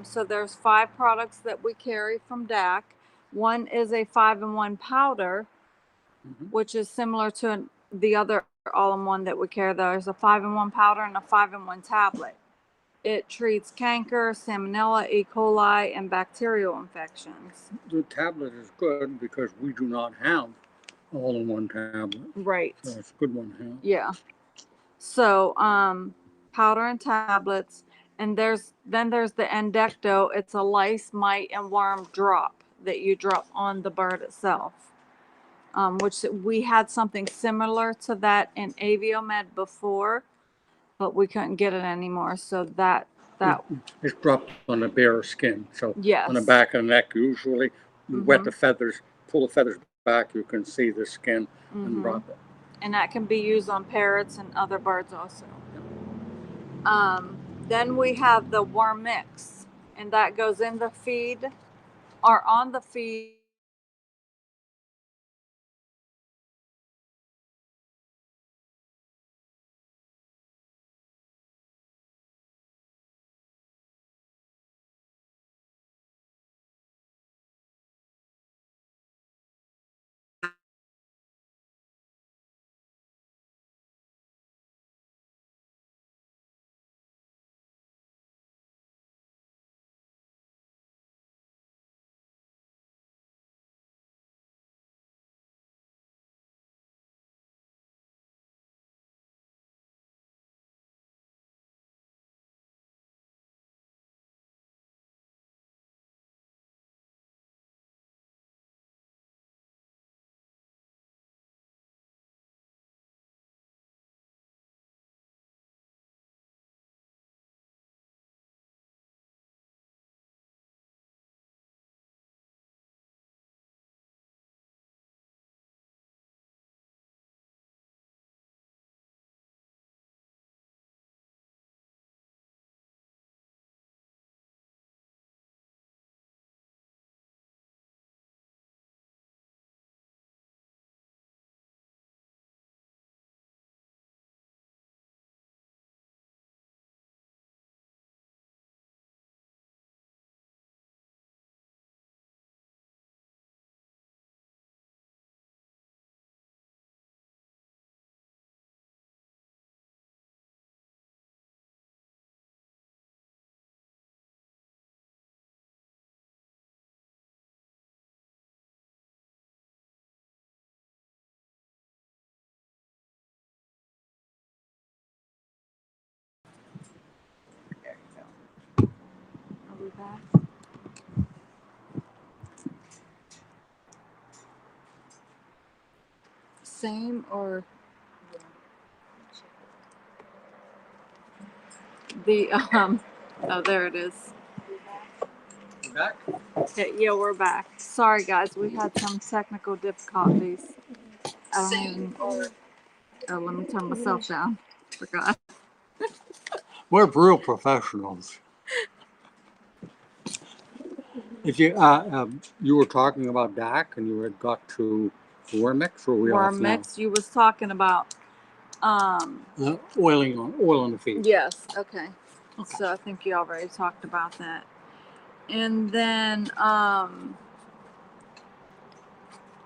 So there's 5 products that we carry from DAC. One is a 5-in-1 powder, which is similar to the other all-in-one that we carry. There's a 5-in-1 powder and a 5-in-1 tablet. It treats canker, salmonella, E. coli, and bacterial infections. The tablet is good because we do not have all-in-one tablet. Right. So it's a good one to have. Yeah. So, powder and tablets, and there's the Endecto. It's a lice, mite, and worm drop that you drop on the bird itself. Which we had something similar to that in Aviomed before, but we couldn't get it anymore. So that It's dropped on the bare skin. So yes. on the back of the neck, usually you wet the feathers, pull the feathers back, you can see the skin and drop it. And that can be used on parrots and other birds also. Then we have the worm mix, and that goes in the feed or on the feed same or the oh, there it is. You back? Okay, yeah, we're back. Sorry guys, we had some technical difficulties. I don't even, oh, let me turn myself down. Forgot. We're real professionals. If you were talking about DAC and you had got to worm mix, or we Worm off now? mix. You was talking about Oil on the feed. yes, okay. Okay. So I think you already talked about that. And then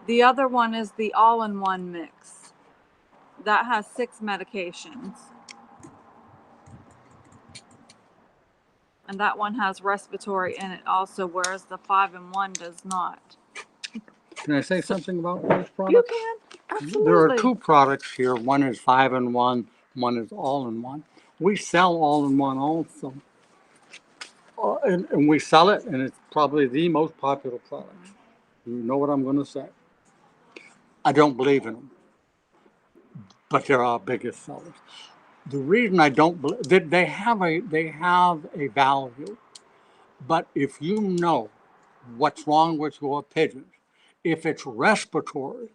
the other one is the all-in-one mix. That has 6 medications. And that one has respiratory in it also, whereas the 5-in-1 does not. Can I say something about those products? You can, absolutely. There are 2 products here. One is 5-in-1, one is all-in-one. We sell all-in-one also. And we sell it, and it's probably the most popular product. You know what I'm going to say. I don't believe in them, but they're our biggest sellers. The reason I don't believe they have a value, but if you know what's wrong with your pigeons, if it's respiratory,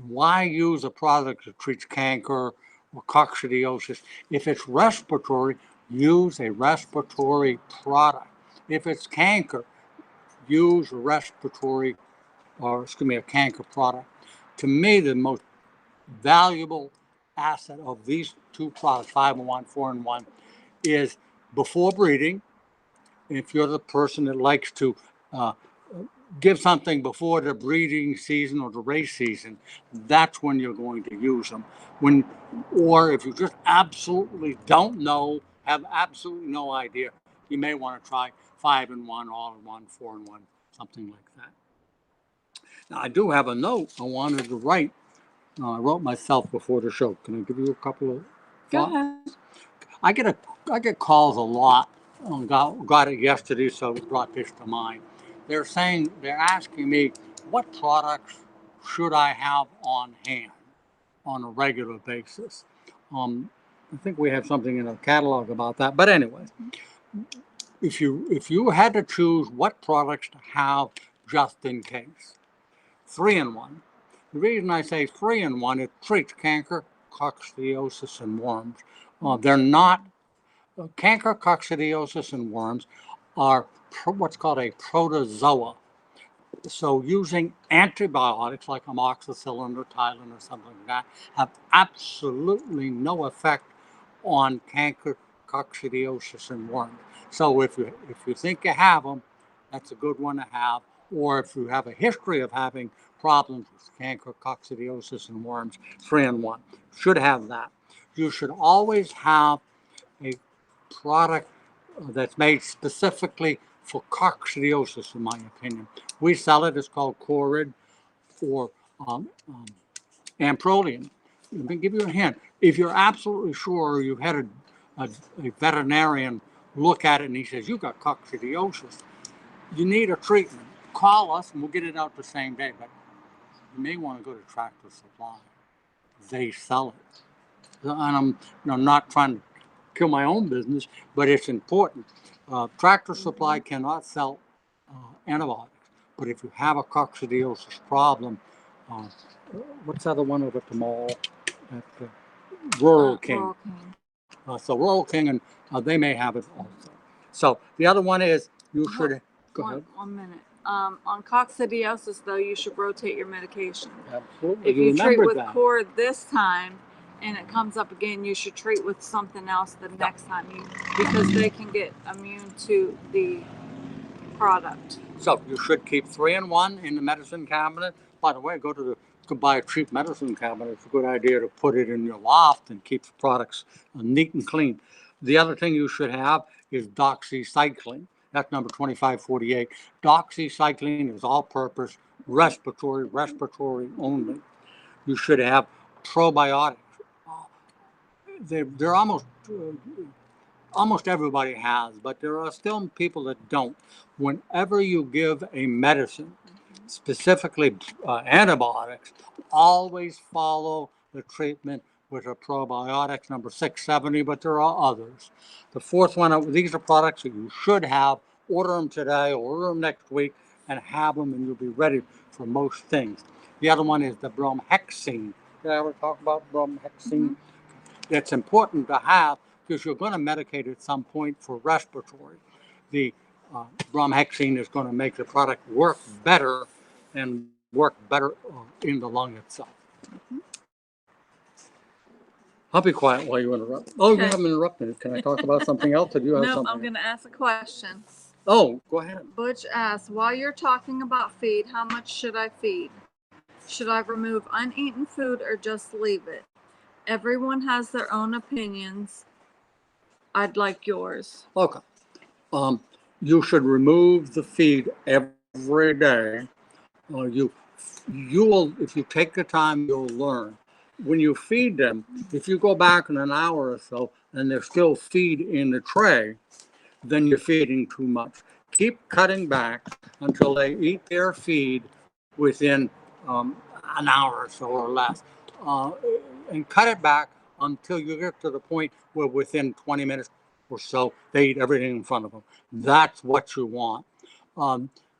why use a product that treats canker or coccidiosis? If it's respiratory, use a respiratory product. If it's canker, use a respiratory a canker product. To me, the most valuable asset of these 2 products, 5-in-1, 4-in-1, is before breeding. If you're the person that likes to uh, give something before the breeding season or the race season, that's when you're going to use them. Or if you just absolutely don't know, have absolutely no idea, you may want to try 5-in-1, all-in-one, 4-in-1, something like that. Now, I do have a note I wanted to write. I wrote myself before the show. Can I give you a couple of thoughts? Go ahead. I get calls a lot. Got it yesterday, so it brought this to mind. They're asking me, what products should I have on hand on a regular basis? I think we have something in our catalog about that. But anyway, if you had to choose what products to have just in case, 3-in-1. The reason I say 3-in-1, it treats canker, coccidiosis, and worms. They're not canker, coccidiosis, and worms are what's called a protozoa. So using antibiotics like amoxicillin or Tylenol or something like that have absolutely no effect on canker, coccidiosis, and worms. So if you think you have them, that's a good one to have. Or if you have a history of having problems with canker, coccidiosis, and worms, 3-in-1 should have that. You should always have a product that's made specifically for coccidiosis, in my opinion. We sell it. It's called Corid or Amprolium. Let me give you a hint. If you're absolutely sure you've had a veterinarian look at it and he says, you've got coccidiosis, you need a treatment, call us and we'll get it out the same day. But you may want to go to Tractor Supply. They sell it. And I'm not trying to kill my own business, but it's important. Tractor Supply cannot sell antibiotics, but if you have a coccidiosis problem, uh, what's the other one over at the mall? At Rural King. Rural King. So Rural King, and they may have it also. So the other one is you should go ahead. One minute. On coccidiosis, though, you should rotate your medication. Absolutely. If you treat with that. Cord this time and it comes up again, you should treat with something else the next time because they can get immune to the product. So you should keep 3-in-1 in the medicine cabinet. By the way, go buy a cheap medicine cabinet. It's a good idea to put it in your loft and keep the products neat and clean. The other thing you should have is doxycycline. That's number 2548. Doxycycline is all-purpose, respiratory only. You should have probiotics. They're almost everybody has, but there are still people that don't. Whenever you give a medicine, specifically antibiotics, always follow the treatment with a probiotics number 670, but there are others. The fourth one, these are products that you should have. Order them today, order them next week, and have them, and you'll be ready for most things. The other one is the bromhexine. Did I ever talk about bromhexine? It's important to have because you're going to medicate at some point for respiratory. The bromhexine is going to make the product work better and work better in the lung itself. I'll be quiet while you interrupt. Oh, you haven't interrupted. Can I talk about something else? Or do you have No, something? I'm going to ask a question. Oh, go ahead. Butch asks, while you're talking about feed, how much should I feed? Should I remove uneaten food or just leave it? Everyone has their own opinions. I'd like yours. Okay. You should remove the feed every day. You will, if you take the time, you'll learn. When you feed them, if you go back in an hour or so and there's still feed in the tray, then you're feeding too much. Keep cutting back until they eat their feed within an hour or so or less. And cut it back until you get to the point where within 20 minutes or so, they eat everything in front of them. That's what you want.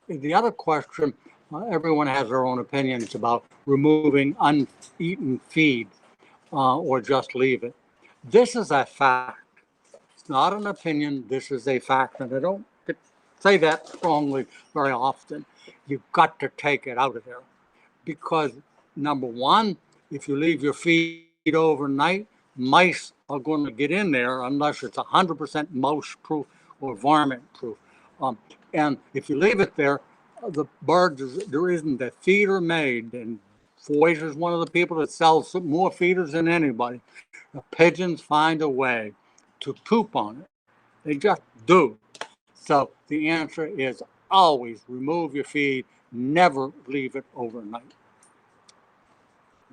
The other question, everyone has their own opinions about removing uneaten feed or just leave it. This is a fact. It's not an opinion. This is a fact. And I don't say that strongly very often. You've got to take it out of there. Because number one, if you leave your feed overnight, mice are going to get in there unless it's 100% mouse proof or varmint proof. And if you leave it there, the birds, there isn't a feeder made. And Foy's is one of the people that sells more feeders than anybody. The pigeons find a way to poop on it. They just do. So the answer is always remove your feed. Never leave it overnight.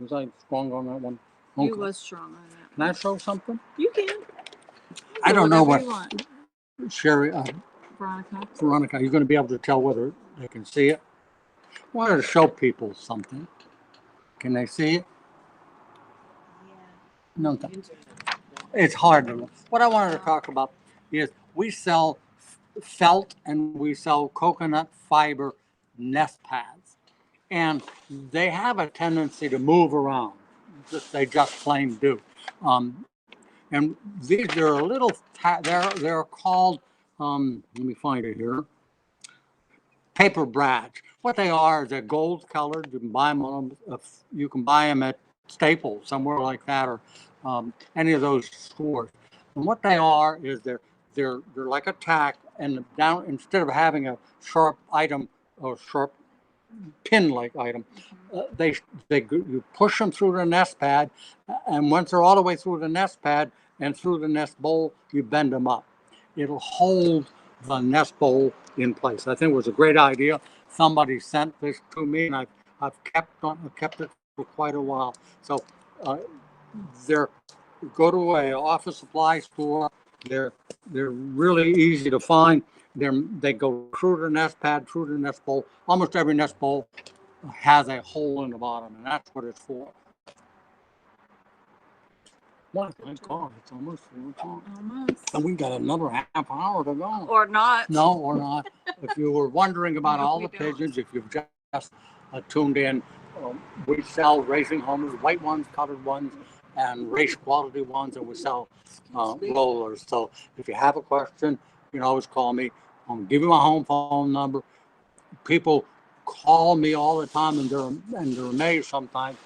Was I strong on that one? Okay. You was strong on that. Can I show something? You can. I don't know what. Sherry, Veronica, you're going to be able to tell whether they can see it? I wanted to show people something. Can they see it? No. It's hard to look. What I wanted to talk about is we sell felt and we sell coconut fiber nest pads. And they have a tendency to move around. They just plain do. And these are a little, they're called, let me find it here, paper brads. What they are is they're gold colored. You can buy them you can buy them at Staples, somewhere like that, or any of those stores. And what they are is they're like a tack, and down, instead of having a sharp item or sharp pin-like item, you push them through the nest pad, and once they're all the way through the nest pad and through the nest bowl, you bend them up. It'll hold the nest bowl in place. I think it was a great idea. Somebody sent this to me, and I've kept it for quite a while. So go to an office supply store. They're really easy to find. They go through the nest pad, through the nest bowl. Almost every nest bowl has a hole in the bottom, and that's what it's for. My God, it's almost 4 o'clock. Almost. And we got another half hour to go. Or not. No, or not. If you were wondering about all the pigeons, if you've just tuned in, we sell racing homers, white ones, colored ones, and race quality ones, and we sell rollers. So if you have a question, you can always call me. I'll give you my home phone number. People call me all the time, and they're amazed sometimes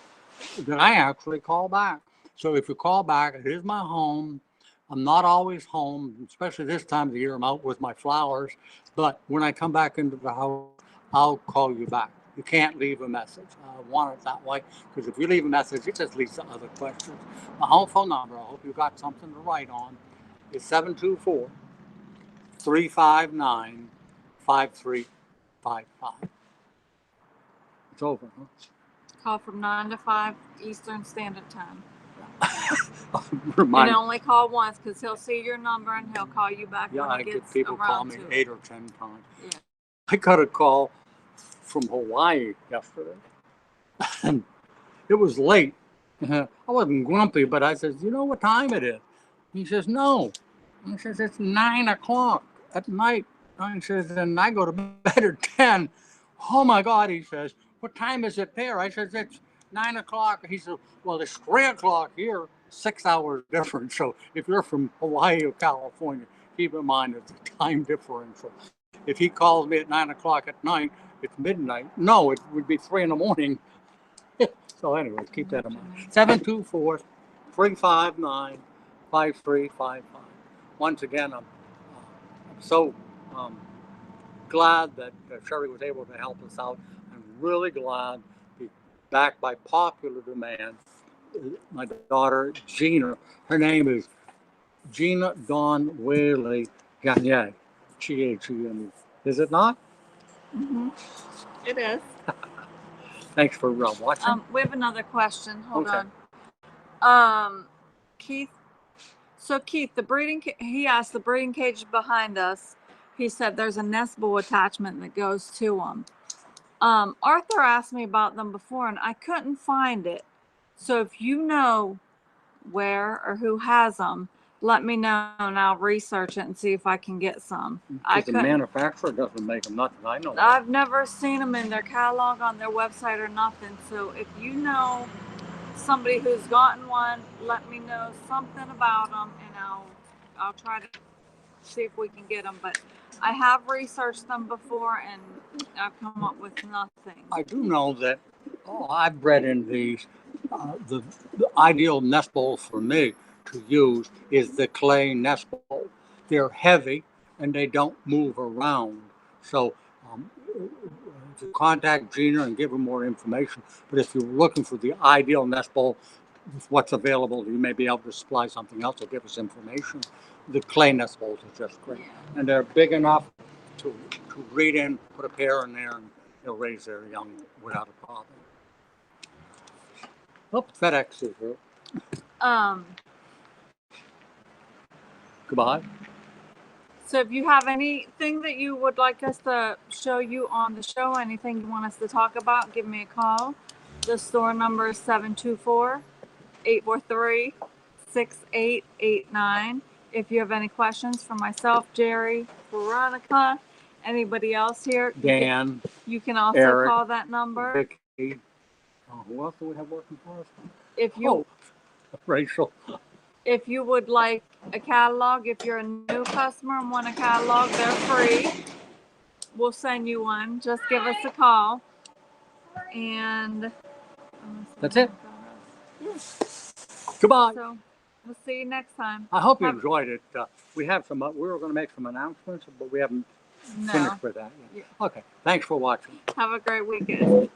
that I actually call back. So if you call back, it is my home. I'm not always home, especially this time of the year. I'm out with my flowers. But when I come back into the house, I'll call you back. You can't leave a message. I want it that way, because if you leave a message, it just leads to other questions. My home phone number, I hope you got something to write on, is 724-359-5355. It's over, huh? Call from 9 to 5 Eastern Standard Time. Remind And only call once, because he'll see your number and he'll call you back Yeah, when I he get gets people call around me to it. 8 or 10 times. Yeah. I got a call from Hawaii yesterday, and it was late. I wasn't grumpy, but I said, "You know what time it is?" He says, "No." I says, "It's 9 o'clock at night." I says, "And I go to bed at 10." "Oh my God," he says, "what time is it there?" I says, "It's 9 o'clock." He said, "Well, it's 3 o'clock here, 6 hours difference. So if you're from Hawaii or California, keep in mind it's a time differential. If he calls me at 9 o'clock at night, it's midnight. No, it would be 3 in the morning." So anyway, keep that in mind. 724-359-5355. Once again, I'm so glad that Sherry was able to help us out. I'm really glad, backed by popular demand, my daughter Gina, her name is Gina Dawn Whaley Gagne, G-A-G-N-E. Is it not? Mm-hmm. It is. Thanks for watching. We have another question. Hold Okay. on. Keith. So Keith, he asked the breeding cage behind us. He said there's a nest bowl attachment that goes to them. Arthur asked me about them before, and I couldn't find it. So if you know where or who has them, let me know, and I'll research it and see if I can get some. The manufacturer doesn't make them, nothing I know. I've never seen them in their catalog on their website or nothing. So if you know somebody who's gotten one, let me know something about them, and I'll try to see if we can get them. But I have researched them before, and I've come up with nothing. I do know that I've bred in these. The ideal nest bowl for me to use is the clay nest bowl. They're heavy and they don't move around. So to contact Gina and give her more information. But if you're looking for the ideal nest bowl, with what's available, you may be able to supply something else or give us information. The clay nest bowls are just great. And they're big enough to breed in, put a pair in there, and they'll raise their young without a problem. Oh, FedEx is here. Goodbye. So if you have anything that you would like us to show you on the show, anything you want us to talk about, give me a call. The store number is 724-843-6889. If you have any questions for myself, Jerry, Veronica, anybody else here, Dan, you can also Eric, call that number. Vicky. Who else do we have working for us? If you Rachel. If you would like a catalog, if you're a new customer and want a catalog, they're free. We'll send you one. Just give us a call. And that's it. Goodbye. So we'll see you next time. I hope you enjoyed it. We have some. We were going to make some announcements, but we haven't finished with that yet. Okay. Thanks for watching. Have a great weekend.